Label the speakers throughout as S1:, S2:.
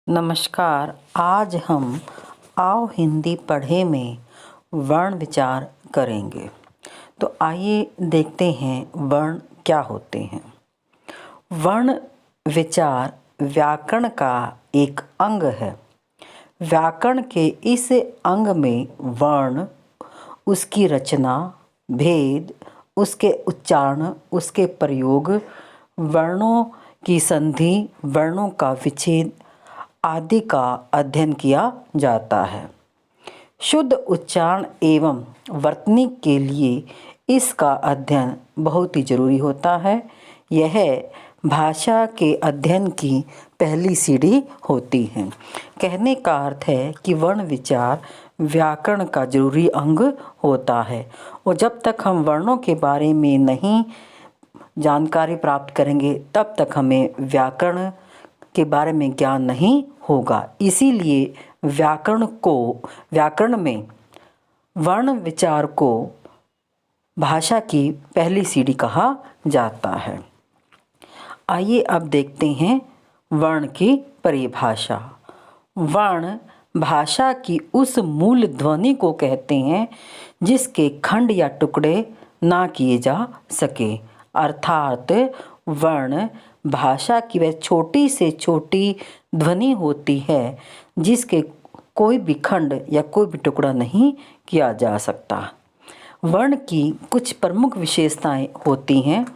S1: नमस्कार। आज हम आओ हिंदी पढ़े में वर्ण विचार करेंगे। तो आइए देखते हैं वर्ण क्या होते हैं। वर्ण विचार व्याकरण का एक अंग है। व्याकरण के इस अंग में वर्ण, उसकी रचना, भेद, उसके उच्चारण, उसके प्रयोग, वर्णों की संधि, वर्णों का विच्छेद आदि का अध्ययन किया जाता है। शुद्ध उच्चारण एवं वर्तनी के लिए इसका अध्ययन बहुत ही जरूरी होता है। यह भाषा के अध्ययन की पहली सीढ़ी होती है। कहने का अर्थ है कि वर्ण विचार व्याकरण का जरूरी अंग होता है और जब तक हम वर्णों के बारे में नहीं जानकारी प्राप्त करेंगे तब तक हमें व्याकरण के बारे में ज्ञान नहीं होगा। इसीलिए व्याकरण में वर्ण विचार को भाषा की पहली सीढ़ी कहा जाता है। आइए अब देखते हैं वर्ण की परिभाषा। वर्ण भाषा की उस मूल ध्वनि को कहते हैं जिसके खंड या टुकड़े ना किए जा सके। अर्थात वर्ण भाषा की वह छोटी से छोटी ध्वनि होती है जिसके कोई भी खंड या कोई भी टुकड़ा नहीं किया जा सकता। वर्ण की कुछ प्रमुख विशेषताएं होती हैं,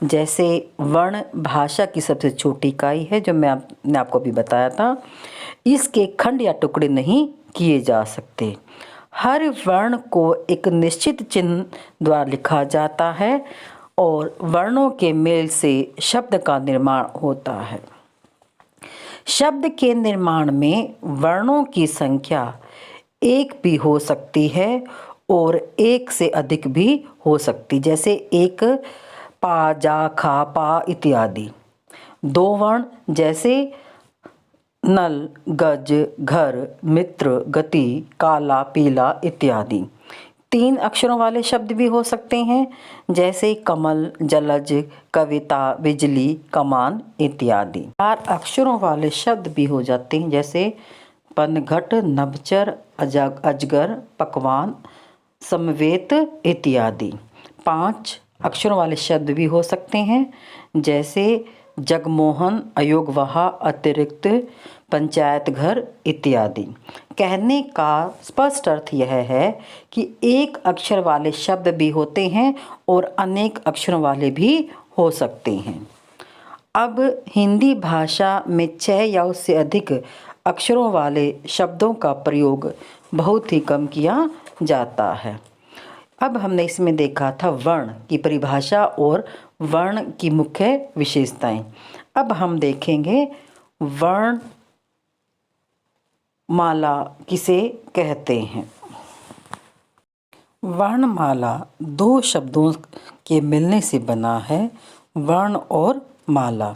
S1: जैसे वर्ण भाषा की सबसे छोटी इकाई है, जो मैंने आपको अभी बताया था। इसके खंड या टुकड़े नहीं किए जा सकते। हर वर्ण को एक निश्चित चिन्ह द्वारा लिखा जाता है और वर्णों के मेल से शब्द का निर्माण होता है। शब्द के निर्माण में वर्णों की संख्या एक भी हो सकती है और एक से अधिक भी हो सकती, जैसे एक, पा, जा, खा, पा इत्यादि। दो वर्ण जैसे नल, गज, घर, मित्र, गति, काला, पीला इत्यादि। तीन अक्षरों वाले शब्द भी हो सकते हैं, जैसे कमल, जलज, कविता, बिजली, कमान इत्यादि। चार अक्षरों वाले शब्द भी हो जाते हैं, जैसे पनघट, नभचर, अजगर, पकवान, समवेत इत्यादि। पांच अक्षरों वाले शब्द भी हो सकते हैं, जैसे जगमोहन, अयोगवहा, अतिरिक्त, पंचायत घर इत्यादि। कहने का स्पष्ट अर्थ यह है कि एक अक्षर वाले शब्द भी होते हैं और अनेक अक्षरों वाले भी हो सकते हैं। अब हिंदी भाषा में 6 या उससे अधिक अक्षरों वाले शब्दों का प्रयोग बहुत ही कम किया जाता है। अब हमने इसमें देखा था वर्ण की परिभाषा और वर्ण की मुख्य विशेषताएं। अब हम देखेंगे वर्ण माला किसे कहते हैं। वर्णमाला दो शब्दों के मिलने से बना है, वर्ण और माला।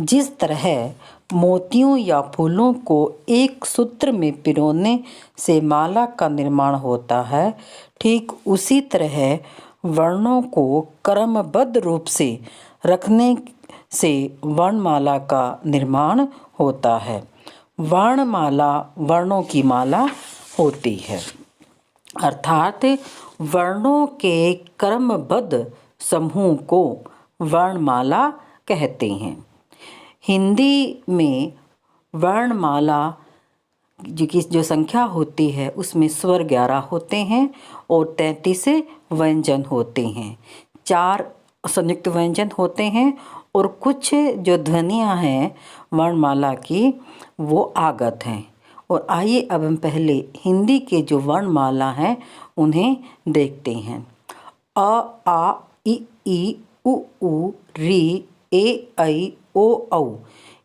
S1: जिस तरह मोतियों या फूलों को एक सूत्र में पिरोने से माला का निर्माण होता है, ठीक उसी तरह वर्णों को क्रमबद्ध रूप से रखने से वर्णमाला का निर्माण होता है। वर्णमाला वर्णों की माला होती है, अर्थात वर्णों के क्रमबद्ध समूह को वर्णमाला कहते हैं। हिंदी में वर्णमाला की जो संख्या होती है उसमें स्वर 11 होते हैं और 33 व्यंजन होते हैं। 4 संयुक्त व्यंजन होते हैं और कुछ जो ध्वनियाँ हैं वर्णमाला की वो आगत हैं। और आइए अब हम पहले हिंदी के जो वर्णमाला हैं उन्हें देखते हैं। अ, आ, ई, उ, री, ए, ऐ, ओ, औ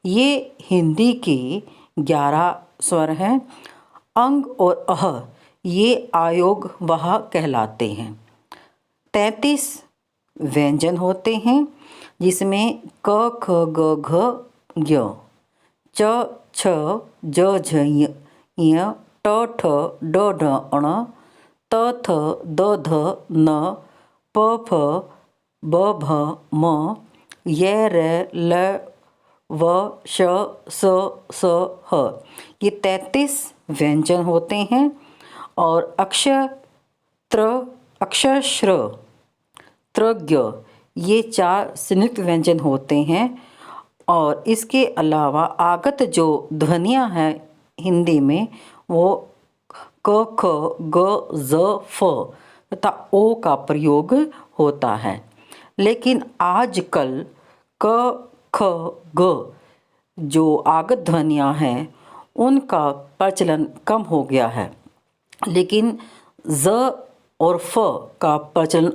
S1: ये हिंदी के 11 स्वर हैं। अंग और अह ये आयोग वह कहलाते हैं। 33 व्यंजन होते हैं, जिसमें क, ख, ग, घ, ज्ञ, च, छ, ज, झ, ञ, ट, ठ, ड, ढ, अण, त, थ, द, ध, न, प, फ, ब, भ, म, य, र, ल, व, श, स, स, ह। ये 33 व्यंजन होते हैं और अक्षर त्र, अक्षर श्र, त्रज्ञ ये 4 संयुक्त व्यंजन होते हैं। और इसके अलावा आगत जो ध्वनियाँ हैं हिंदी में वो क, ख, ग, ज़, फ तथा ओ का प्रयोग होता है। लेकिन आजकल क, ख, ग जो आगत ध्वनियाँ हैं उनका प्रचलन कम हो गया है, लेकिन ज़ और फ का प्रचलन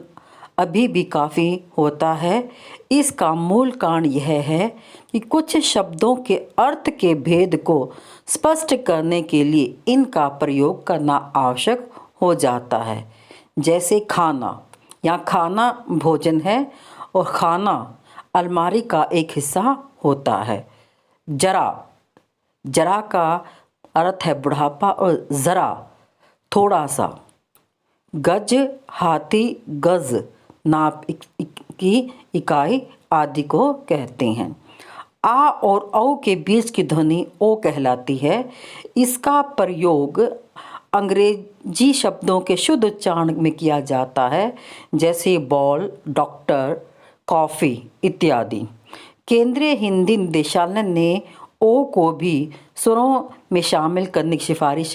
S1: अभी भी काफ़ी होता है। इसका मूल कारण यह है कि कुछ शब्दों के अर्थ के भेद को स्पष्ट करने के लिए इनका प्रयोग करना आवश्यक हो जाता है। जैसे खाना, यहाँ खाना भोजन है और खाना अलमारी का एक हिस्सा होता है। जरा, जरा का अर्थ है बुढ़ापा और ज़रा थोड़ा सा। गज, हाथी, गज नाप की इकाई आदि को कहते हैं। आ और औ के बीच की ध्वनि ओ कहलाती है। इसका प्रयोग अंग्रेजी शब्दों के शुद्ध उच्चारण में किया जाता है, जैसे बॉल, डॉक्टर, कॉफ़ी इत्यादि। केंद्रीय हिंदी निदेशालय ने ओ को भी स्वरों में शामिल करने की सिफारिश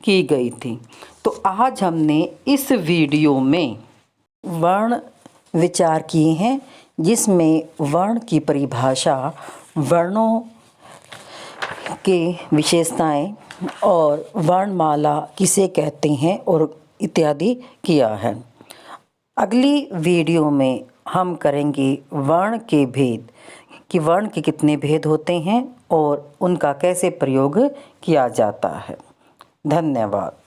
S1: की गई थी। तो आज हमने इस वीडियो में वर्ण विचार किए हैं, जिसमें वर्ण की परिभाषा, वर्णों के विशेषताएं और वर्णमाला किसे कहते हैं और इत्यादि किया है। अगली वीडियो में हम करेंगे वर्ण के भेद, कि वर्ण के कितने भेद होते हैं और उनका कैसे प्रयोग किया जाता है। धन्यवाद।